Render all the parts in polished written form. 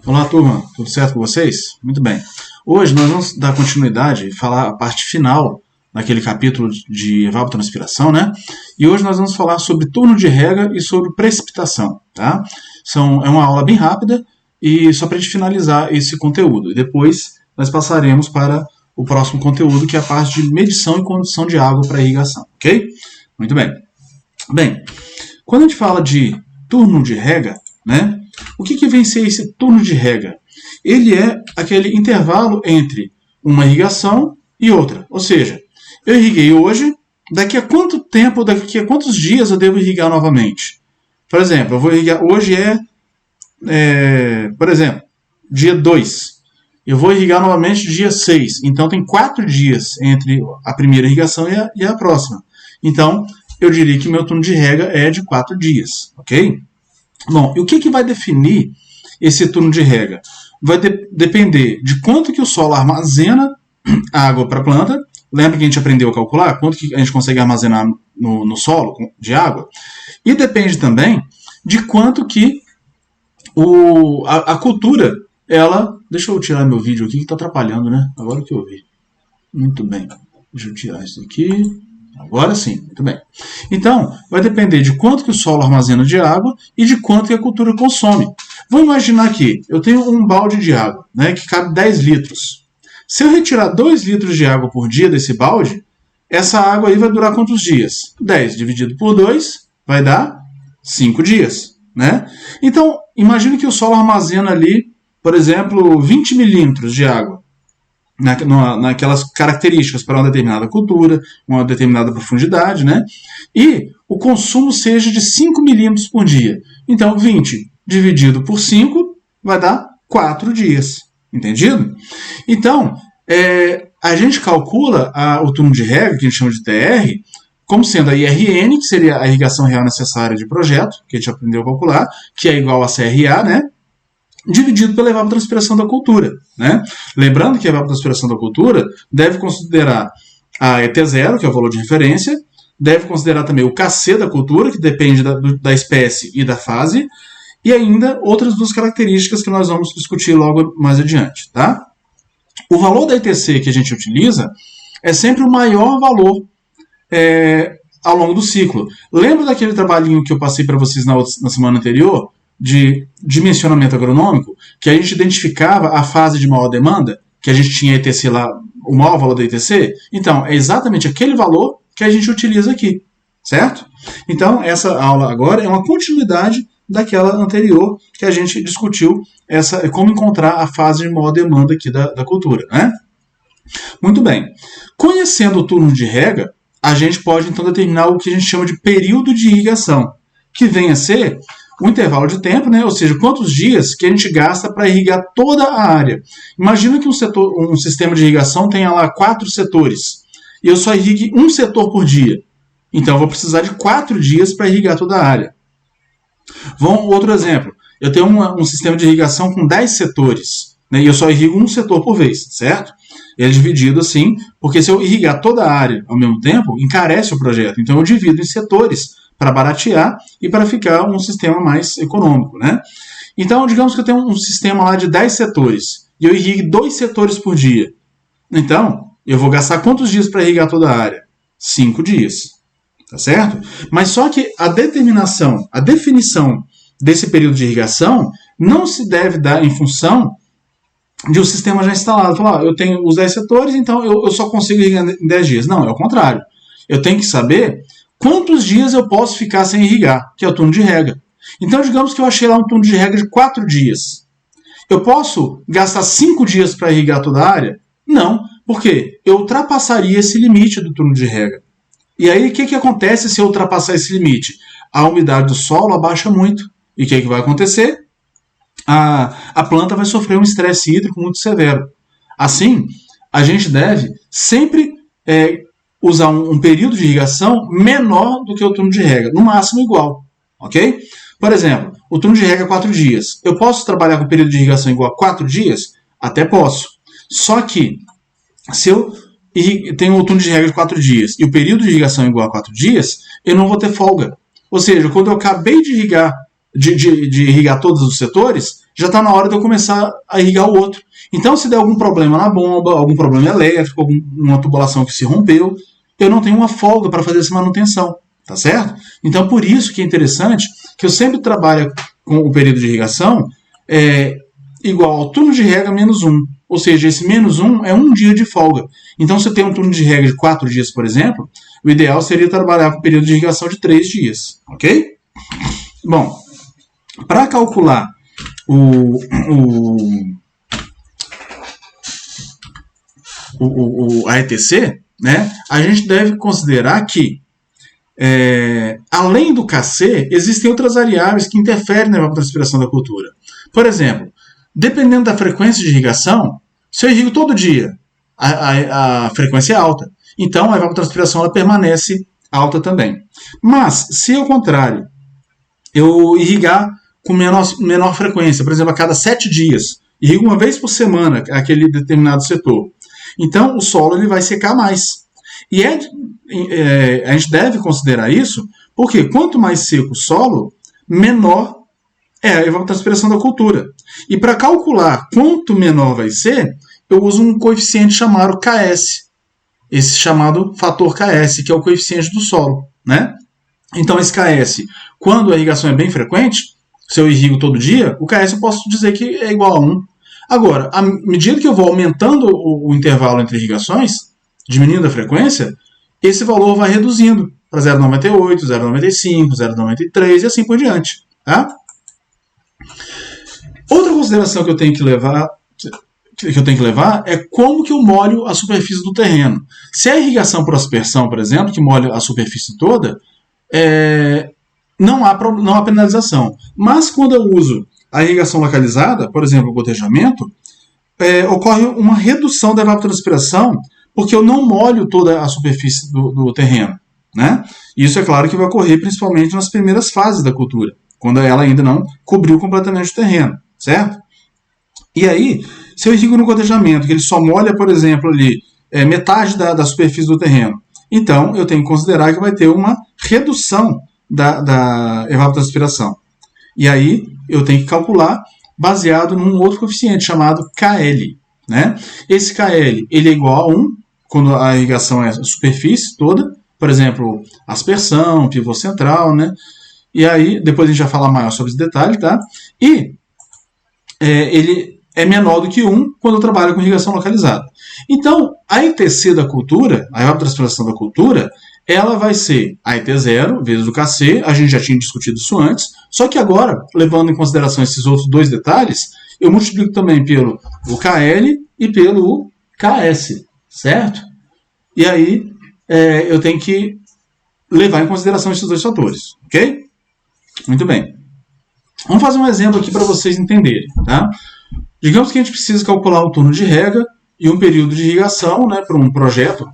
Olá, turma. Tudo certo com vocês? Muito bem. Hoje nós vamos dar continuidade e falar a parte final daquele capítulo de evapotranspiração, né? E hoje nós vamos falar sobre turno de rega e sobre precipitação, tá? É uma aula bem rápida e só para a gente finalizar esse conteúdo. E depois nós passaremos para o próximo conteúdo, que é a parte de medição e condução de água para irrigação, ok? Muito bem. Bem, quando a gente fala de turno de rega, né? O que vem ser esse turno de rega? Ele é aquele intervalo entre uma irrigação e outra. Ou seja, eu irriguei hoje, daqui a quanto tempo, daqui a quantos dias eu devo irrigar novamente? Por exemplo, eu vou irrigar, hoje por exemplo, dia 2. Eu vou irrigar novamente dia 6. Então tem 4 dias entre a primeira irrigação e a próxima. Então, eu diria que meu turno de rega é de 4 dias, ok? Bom, e o que vai definir esse turno de rega? Vai depender de quanto que o solo armazena água para a planta. Lembra que a gente aprendeu a calcular quanto que a gente consegue armazenar no solo de água? E depende também de quanto que a cultura, ela... Deixa eu tirar meu vídeo aqui que está atrapalhando, né? Agora que eu vi. Muito bem. Deixa eu tirar isso aqui. Agora sim, muito bem. Então, vai depender de quanto que o solo armazena de água e de quanto que a cultura consome. Vamos imaginar aqui, eu tenho um balde de água, né, que cabe 10 litros. Se eu retirar 2 litros de água por dia desse balde, essa água aí vai durar quantos dias? 10 dividido por 2 vai dar 5 dias, né? Então, imagine que o solo armazena ali, por exemplo, 20 milímetros de água. Naquelas características para uma determinada cultura, uma determinada profundidade, né? E o consumo seja de 5 milímetros por dia. Então, 20 dividido por 5 vai dar 4 dias. Entendido? Então, a gente calcula o turno de rega, que a gente chama de TR, como sendo a IRN, que seria a irrigação real necessária de projeto, que a gente aprendeu a calcular, que é igual a CRA, né? Dividido pela evapotranspiração da cultura, né? Lembrando que a evapotranspiração da cultura deve considerar a ET0, que é o valor de referência, deve considerar também o KC da cultura, que depende da espécie e da fase, e ainda outras duas características que nós vamos discutir logo mais adiante, tá? O valor da ETC que a gente utiliza é sempre o maior valor ao longo do ciclo. Lembra daquele trabalhinho que eu passei para vocês na semana anterior, de dimensionamento agronômico, que a gente identificava a fase de maior demanda, que a gente tinha ETC lá, o maior valor da ETC? Então, é exatamente aquele valor que a gente utiliza aqui, certo? Então, essa aula agora é uma continuidade daquela anterior que a gente discutiu como encontrar a fase de maior demanda aqui da cultura, né? Muito bem. Conhecendo o turno de rega, a gente pode então determinar o que a gente chama de período de irrigação, que vem a ser um intervalo de tempo, né? Ou seja, quantos dias que a gente gasta para irrigar toda a área. Imagina que um sistema de irrigação tenha lá 4 setores e eu só irrigue um setor por dia. Então eu vou precisar de 4 dias para irrigar toda a área. Outro exemplo, eu tenho um sistema de irrigação com 10 setores, né? E eu só irrigo um setor por vez, certo? Ele é dividido assim, porque se eu irrigar toda a área ao mesmo tempo, encarece o projeto. Então eu divido em setores para baratear e para ficar um sistema mais econômico, né? Então, digamos que eu tenho um sistema lá de 10 setores e eu irrigue 2 setores por dia. Então, eu vou gastar quantos dias para irrigar toda a área? 5 dias, tá certo? Mas só que a definição desse período de irrigação não se deve dar em função de um sistema já instalado. Falar, eu tenho os 10 setores, então eu só consigo irrigar em 10 dias. Não, é o contrário. Eu tenho que saber quantos dias eu posso ficar sem irrigar, que é o turno de rega. Então, digamos que eu achei lá um turno de rega de 4 dias. Eu posso gastar 5 dias para irrigar toda a área? Não, porque eu ultrapassaria esse limite do turno de rega. E aí, o que acontece se eu ultrapassar esse limite? A umidade do solo abaixa muito. E o que vai acontecer? A planta vai sofrer um estresse hídrico muito severo. Assim, a gente deve sempre usar um período de irrigação menor do que o turno de rega, no máximo igual, ok? Por exemplo, o turno de rega é 4 dias. Eu posso trabalhar com o período de irrigação igual a 4 dias? Até posso. Só que, se eu tenho o turno de rega de 4 dias e o período de irrigação é igual a 4 dias, eu não vou ter folga. Ou seja, quando eu acabei de irrigar de irrigar todos os setores, já está na hora de eu começar a irrigar o outro. Então, se der algum problema na bomba, algum problema elétrico, alguma tubulação que se rompeu, eu não tenho uma folga para fazer essa manutenção, tá certo? Então, por isso que é interessante que eu sempre trabalho com o período de irrigação igual ao turno de rega menos 1. Ou seja, esse menos 1 é um dia de folga. Então, se eu tenho um turno de rega de 4 dias, por exemplo, o ideal seria trabalhar com o período de irrigação de 3 dias, ok? Bom, para calcular a ETC, né, a gente deve considerar que, além do KC, existem outras variáveis que interferem na evapotranspiração da cultura. Por exemplo, dependendo da frequência de irrigação, se eu irrigo todo dia, a frequência é alta. Então, a evapotranspiração ela permanece alta também. Mas, se ao contrário, eu irrigar com menor frequência, por exemplo, a cada 7 dias, irrigo uma vez por semana aquele determinado setor, então o solo ele vai secar mais. E a gente deve considerar isso, porque quanto mais seco o solo, menor é a evapotranspiração da cultura. E para calcular quanto menor vai ser, eu uso um coeficiente chamado KS, esse chamado fator KS, que é o coeficiente do solo, né? Então esse KS, quando a irrigação é bem frequente, se eu irrigo todo dia, o KS eu posso dizer que é igual a 1. Agora, à medida que eu vou aumentando o intervalo entre irrigações, diminuindo a frequência, esse valor vai reduzindo para 0,98, 0,95, 0,93 e assim por diante. Tá? Outra consideração que eu tenho que levar é como que eu molho a superfície do terreno. Se é irrigação por aspersão, por exemplo, que molha a superfície toda, não há penalização. Mas quando eu uso a irrigação localizada, por exemplo, o gotejamento, ocorre uma redução da evapotranspiração, porque eu não molho toda a superfície do terreno. Né? Isso é claro que vai ocorrer principalmente nas primeiras fases da cultura, quando ela ainda não cobriu completamente o terreno, certo? E aí, se eu irrigo no gotejamento, que ele só molha, por exemplo, ali, metade da superfície do terreno, então eu tenho que considerar que vai ter uma redução da evapotranspiração. E aí eu tenho que calcular baseado num outro coeficiente chamado KL. Né? Esse KL ele é igual a 1 quando a irrigação é a superfície toda, por exemplo, aspersão, pivô central, né? E aí, depois a gente vai falar maior sobre esse detalhe, tá? E ele é menor do que 1 quando eu trabalho com irrigação localizada. Então, a ETC da cultura, a evapotranspiração da cultura, ela vai ser a ET0 vezes o KC, a gente já tinha discutido isso antes, só que agora, levando em consideração esses outros dois detalhes, eu multiplico também pelo KL e pelo KS, certo? E aí, eu tenho que levar em consideração esses dois fatores, ok? Muito bem. Vamos fazer um exemplo aqui para vocês entenderem, tá? Digamos que a gente precisa calcular o turno de rega e um período de irrigação, né, para um projeto,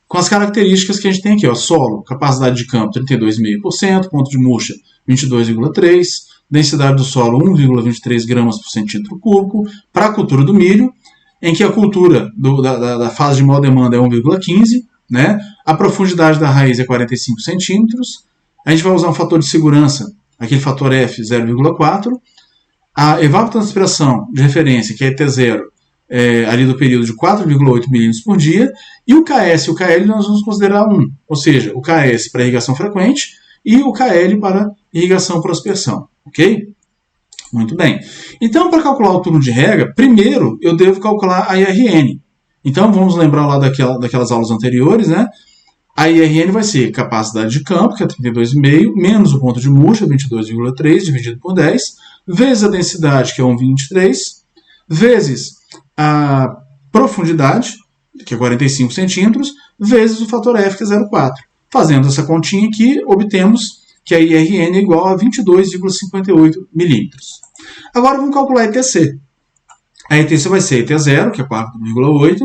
com as características que a gente tem aqui, ó, solo, capacidade de campo 32,5%, ponto de murcha 22,3%, densidade do solo 1,23 gramas por centímetro cúbico, para a cultura do milho, em que a cultura da fase de maior demanda é 1,15, né, a profundidade da raiz é 45 centímetros, a gente vai usar um fator de segurança, aquele fator F 0,4, a evapotranspiração de referência, que é ET0, ali do período de 4,8 milímetros por dia, e o KS e o KL nós vamos considerar 1, ou seja, o KS para irrigação frequente e o KL para irrigação por aspersão, ok? Muito bem. Então, para calcular o turno de rega, primeiro eu devo calcular a IRN. Então, vamos lembrar lá daquelas aulas anteriores, né? A IRN vai ser capacidade de campo, que é 32,5, menos o ponto de murcha, 22,3, dividido por 10, vezes a densidade, que é 1,23, vezes a profundidade, que é 45 centímetros, vezes o fator F, que é 0,4. Fazendo essa continha aqui, obtemos que a IRN é igual a 22,58 milímetros. Agora vamos calcular a ETC. A ETC vai ser ET0, que é 4,8,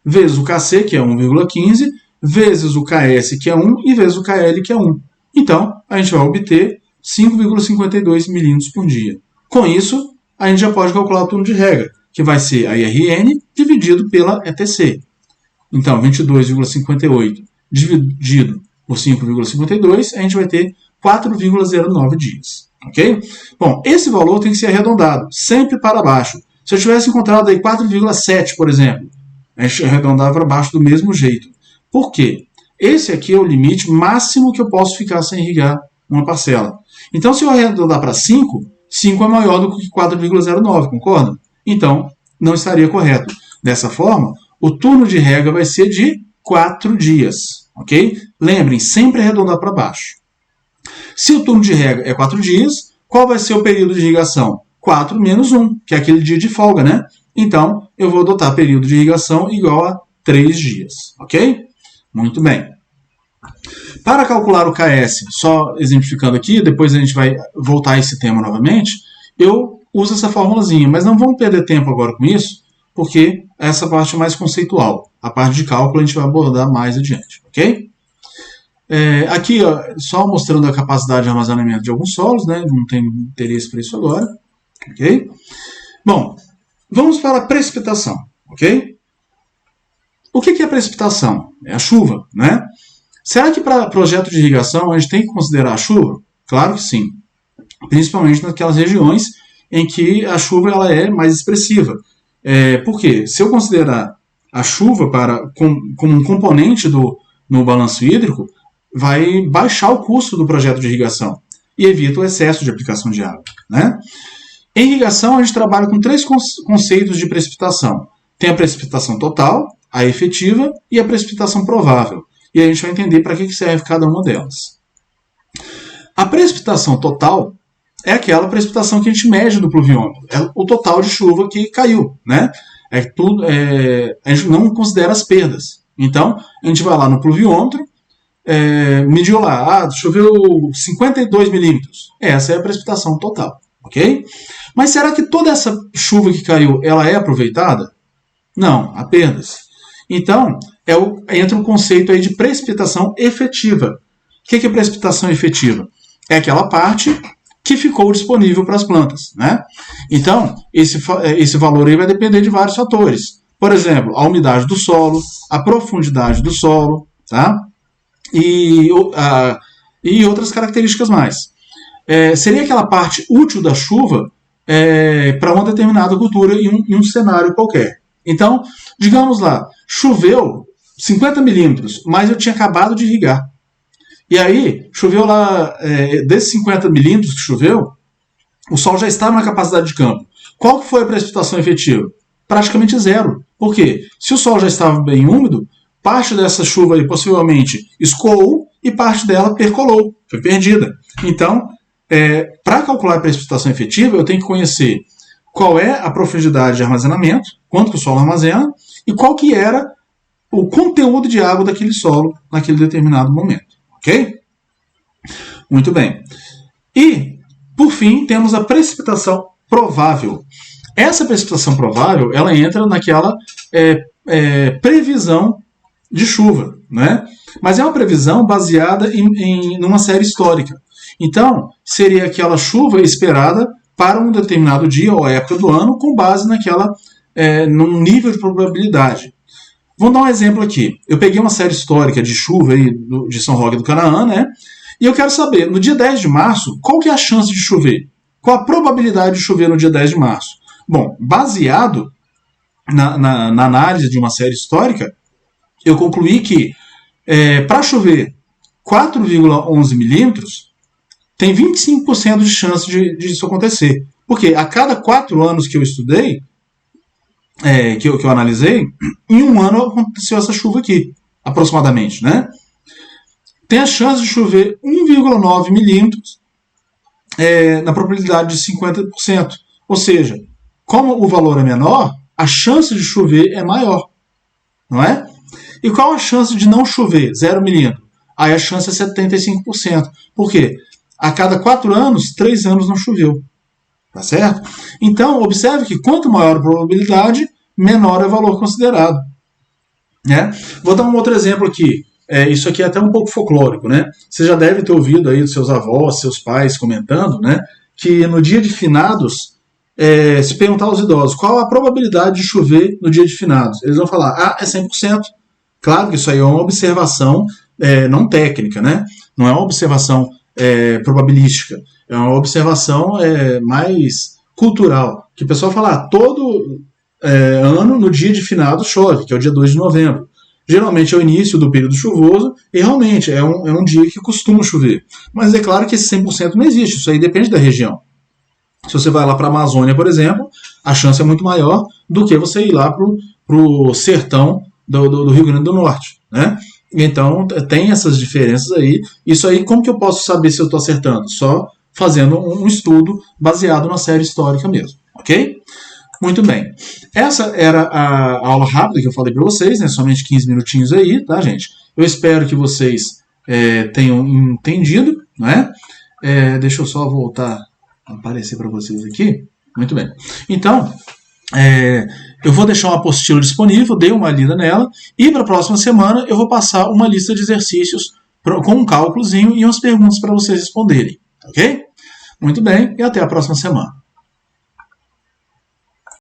vezes o KC, que é 1,15, vezes o KS, que é 1, e vezes o KL, que é 1. Então, a gente vai obter 5,52 milímetros por dia. Com isso, a gente já pode calcular o turno de rega, que vai ser a IRN dividido pela ETC. Então, 22,58 dividido por 5,52, a gente vai ter 4,09 dias. ok? Bom, esse valor tem que ser arredondado, sempre para baixo. Se eu tivesse encontrado aí 4,7, por exemplo, a gente arredondava para baixo do mesmo jeito. Por quê? Esse aqui é o limite máximo que eu posso ficar sem irrigar uma parcela. Então, se eu arredondar para 5, 5 é maior do que 4,09, concorda? Então, não estaria correto. Dessa forma, o turno de rega vai ser de 4 dias, ok? Lembrem, sempre arredondar para baixo. Se o turno de rega é 4 dias, qual vai ser o período de irrigação? 4 menos 1, que é aquele dia de folga, né? Então, eu vou adotar período de irrigação igual a 3 dias, ok? Muito bem. Para calcular o KS, só exemplificando aqui, depois a gente vai voltar a esse tema novamente, eu uso essa formulazinha, mas não vamos perder tempo agora com isso, porque essa parte é mais conceitual. A parte de cálculo a gente vai abordar mais adiante, ok? Aqui, ó, só mostrando a capacidade de armazenamento de alguns solos, né? Não tem interesse para isso agora, ok? Bom, vamos para a precipitação, ok? O que é precipitação? É a chuva, né? Será que para projeto de irrigação a gente tem que considerar a chuva? Claro que sim. Principalmente naquelas regiões em que a chuva ela é mais expressiva. Por quê? Se eu considerar a chuva como um componente no balanço hídrico, vai baixar o custo do projeto de irrigação e evita o excesso de aplicação de água, né? Em irrigação, a gente trabalha com 3 conceitos de precipitação. Tem a precipitação total, a efetiva e a precipitação provável. E a gente vai entender para que serve cada uma delas. A precipitação total é aquela precipitação que a gente mede no pluviômetro. É o total de chuva que caiu, né? A gente não considera as perdas. Então, a gente vai lá no pluviômetro, mediu lá, choveu 52 milímetros. Essa é a precipitação total, ok? Mas será que toda essa chuva que caiu, ela é aproveitada? Não, há perdas. Então, entra um conceito aí de precipitação efetiva. O que é precipitação efetiva? É aquela parte que ficou disponível para as plantas, né? Então, esse valor aí vai depender de vários fatores. Por exemplo, a umidade do solo, a profundidade do solo, tá? E outras características mais. Seria aquela parte útil da chuva para uma determinada cultura em um cenário qualquer. Então, digamos lá, choveu 50 milímetros, mas eu tinha acabado de irrigar. E aí, choveu lá, desses 50 milímetros que choveu, o sol já estava na capacidade de campo. Qual que foi a precipitação efetiva? Praticamente zero. Por quê? Se o sol já estava bem úmido, parte dessa chuva aí possivelmente escoou e parte dela percolou, foi perdida. Então, para calcular a precipitação efetiva, eu tenho que conhecer qual é a profundidade de armazenamento, quanto que o solo armazena, e qual que era o conteúdo de água daquele solo naquele determinado momento. Ok? Muito bem. E, por fim, temos a precipitação provável. Essa precipitação provável, ela entra naquela previsão de chuva, né? Mas é uma previsão baseada numa série histórica. Então, seria aquela chuva esperada para um determinado dia ou época do ano com base num nível de probabilidade. Vamos dar um exemplo aqui. Eu peguei uma série histórica de chuva aí de São Roque do Canaã, né? E eu quero saber, no dia 10 de março, qual que é a chance de chover? Qual a probabilidade de chover no dia 10 de março? Bom, baseado na análise de uma série histórica, eu concluí que para chover 4,11 milímetros, tem 25% de chance de isso acontecer. Porque a cada 4 anos que eu estudei, que eu analisei, em um ano aconteceu essa chuva aqui, aproximadamente, né? Tem a chance de chover 1,9 milímetros na probabilidade de 50%. Ou seja, como o valor é menor, a chance de chover é maior, não é? E qual a chance de não chover? 0 milímetro. Aí a chance é 75%. Por quê? A cada 4 anos, 3 anos não choveu. Tá certo? Então, observe que quanto maior a probabilidade, menor é o valor considerado. Né? Vou dar um outro exemplo aqui. Isso aqui é até um pouco folclórico, né? Você já deve ter ouvido aí dos seus avós, seus pais comentando, né? Que no dia de finados, se perguntar aos idosos qual a probabilidade de chover no dia de finados, eles vão falar, é 100%. Claro que isso aí é uma observação não técnica, né? Não é uma observação probabilística. É uma observação mais cultural. Que o pessoal fala, todo ano, no dia de finado, chove, que é o dia 2 de novembro. Geralmente é o início do período chuvoso, e realmente é um dia que costuma chover. Mas é claro que esse 100% não existe, isso aí depende da região. Se você vai lá para a Amazônia, por exemplo, a chance é muito maior do que você ir lá para o sertão do Rio Grande do Norte, né? Então, tem essas diferenças aí. Isso aí, como que eu posso saber se eu estou acertando? Só fazendo um estudo baseado na série histórica mesmo, ok? Muito bem. Essa era a aula rápida que eu falei para vocês, né? Somente 15 minutinhos aí, tá, gente? Eu espero que vocês tenham entendido, né? Deixa eu só voltar a aparecer para vocês aqui. Muito bem. Então, eu vou deixar uma apostila disponível, dei uma lida nela, e para a próxima semana eu vou passar uma lista de exercícios com um cálculozinho e umas perguntas para vocês responderem, ok? Muito bem, e até a próxima semana.